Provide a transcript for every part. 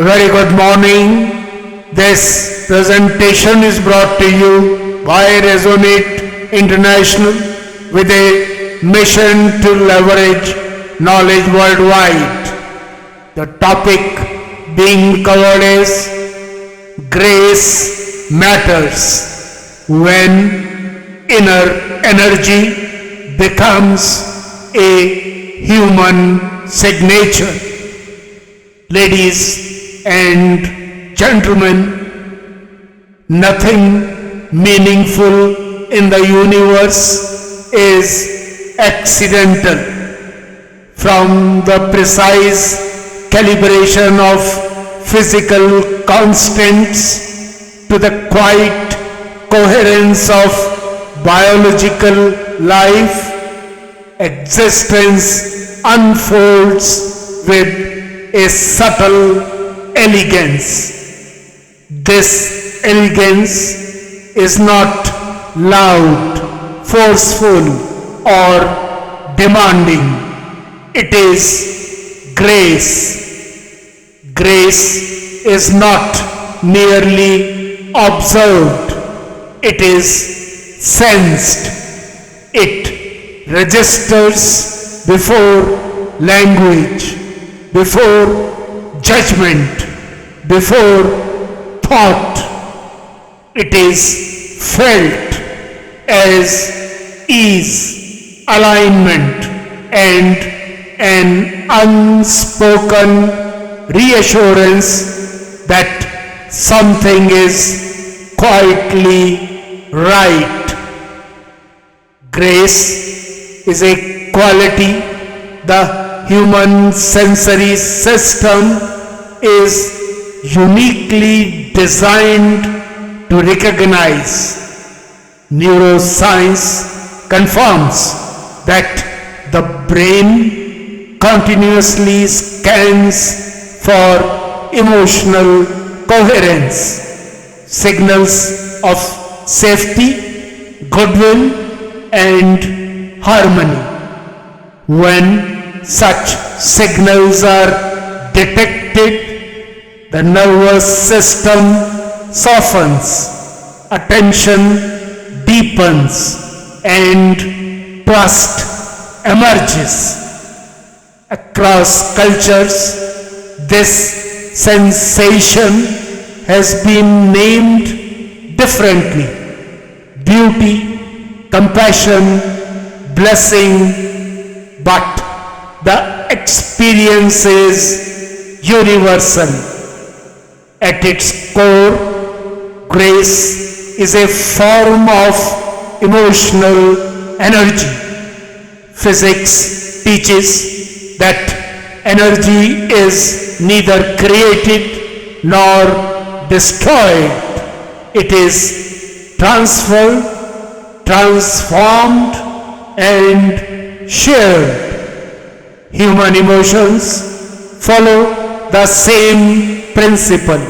Very good morning. This presentation is brought to you by Resonate International with a mission to leverage knowledge worldwide. The topic being covered is Grace Matters when inner energy becomes a human signature. Ladies and gentlemen, nothing meaningful in the universe is accidental. From the precise calibration of physical constants to the quiet coherence of biological life, existence unfolds with a subtle elegance. This elegance is not loud, forceful, or demanding. It is grace. Grace is not merely observed, it is sensed. It registers before language, before judgment, before thought. It is felt as ease, alignment, and an unspoken reassurance that something is quietly right. Grace is a quality the human sensory system is uniquely designed to recognize. Neuroscience confirms that the brain continuously scans for emotional coherence, signals of safety, goodwill, and harmony. When such signals are detected, the nervous system softens, attention deepens, and trust emerges. Across cultures, this sensation has been named differently: beauty, compassion, blessing, but the experience is universal. At its core, grace is a form of emotional energy. Physics teaches that energy is neither created nor destroyed. It is transferred, transformed, and shared. Human emotions follow the same principle.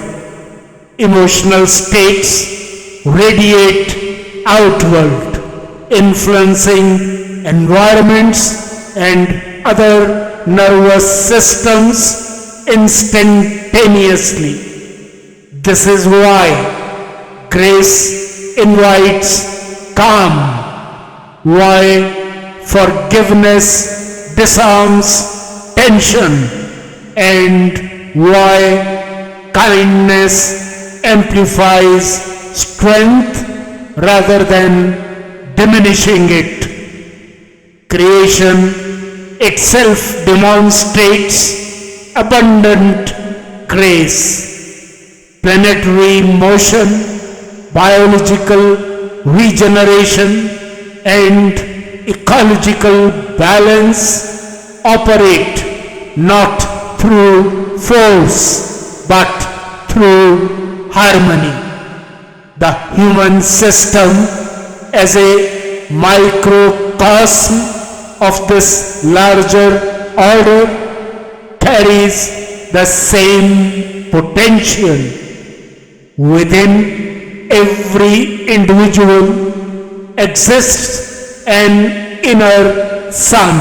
Emotional states radiate outward, influencing environments and other nervous systems instantaneously. This is why grace invites calm, why forgiveness disarms tension, and why kindness amplifies strength rather than diminishing it. Creation itself demonstrates abundant grace. Planetary motion, biological regeneration, and ecological balance operate not through force but through harmony. The human system, as a microcosm of this larger order, carries the same potential. Within every individual exists an inner sun,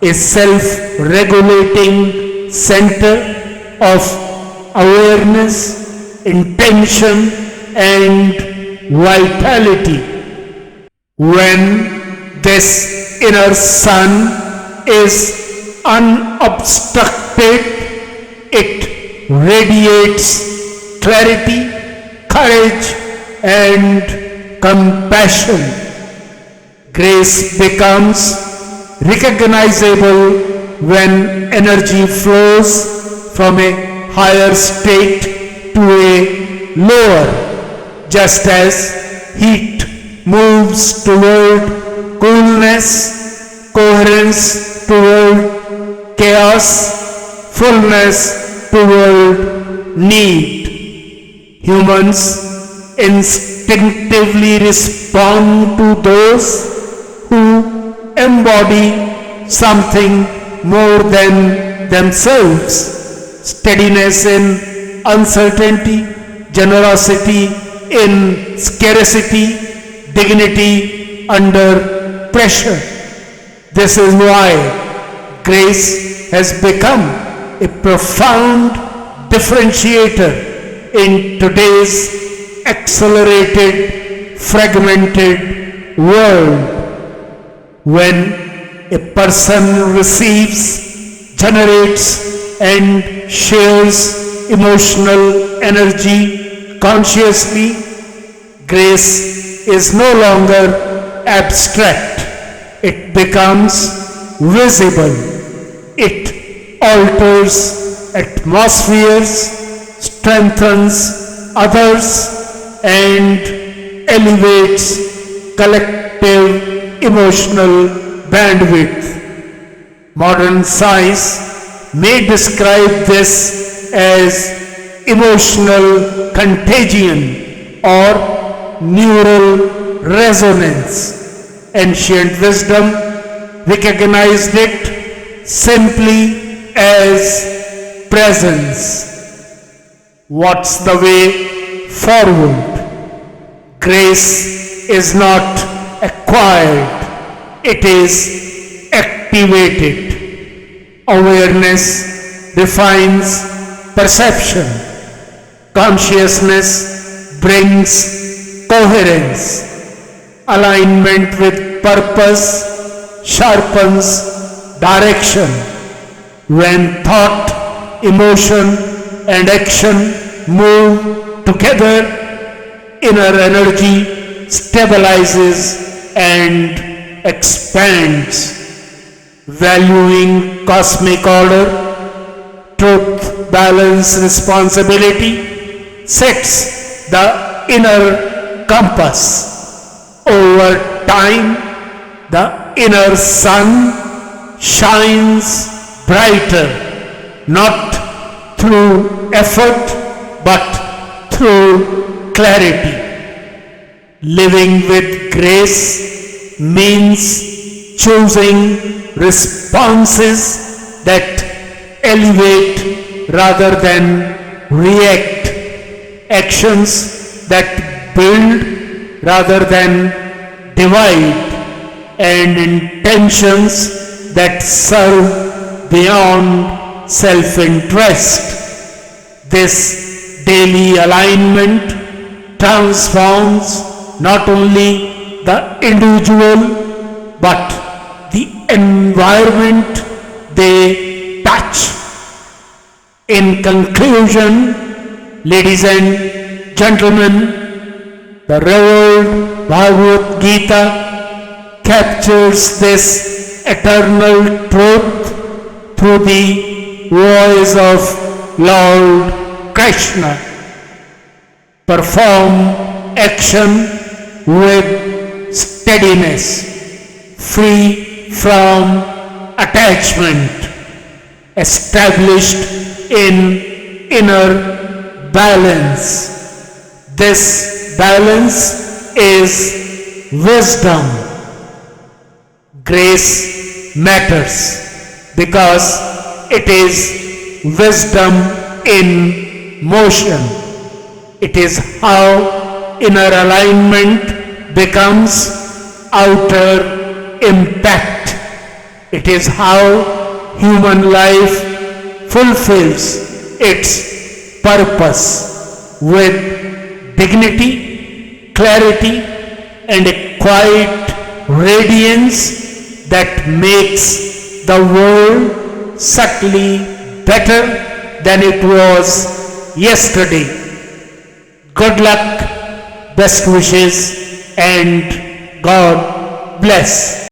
a self-regulating center of awareness, intention, and vitality. When this inner sun is unobstructed, it radiates clarity, courage, and compassion. Grace becomes recognizable when energy flows from a higher state to a lower, just as heat moves toward coolness, coherence toward chaos, fullness toward need. Humans instinctively respond to those who embody something more than themselves. Steadiness in uncertainty, generosity in scarcity, dignity under pressure. This is why grace has become a profound differentiator in today's accelerated, fragmented world. When a person receives, generates, and shares emotional energy consciously, grace is no longer abstract. It becomes visible. It alters atmospheres, strengthens others, and elevates collective emotional bandwidth. Modern science may describe this as emotional contagion or neural resonance. Ancient wisdom recognized it simply as presence. What's the way forward? Grace is not acquired, it is activated. Awareness defines perception. Consciousness brings coherence. Alignment with purpose sharpens direction. When thought, emotion, and action move together, inner energy stabilizes and expands. Valuing cosmic order, truth, balance, responsibility sets the inner compass. Over time, the inner sun shines brighter, not through effort but through clarity. Living with grace means choosing responses that elevate rather than react, actions that build rather than divide, and intentions that serve beyond self-interest. This daily alignment transforms not only the individual but the environment they touch. In conclusion, ladies and gentlemen, the revered Bhagavad Gita captures this eternal truth through the voice of Lord Krishna. Perform action with steadiness, free from attachment, established in inner balance. This balance is wisdom. Grace matters because it is wisdom in motion. It is how inner alignment becomes outer impact. It is how human life fulfills its purpose with dignity, clarity, and a quiet radiance that makes the world subtly better than it was yesterday. Good luck, best wishes, and God bless.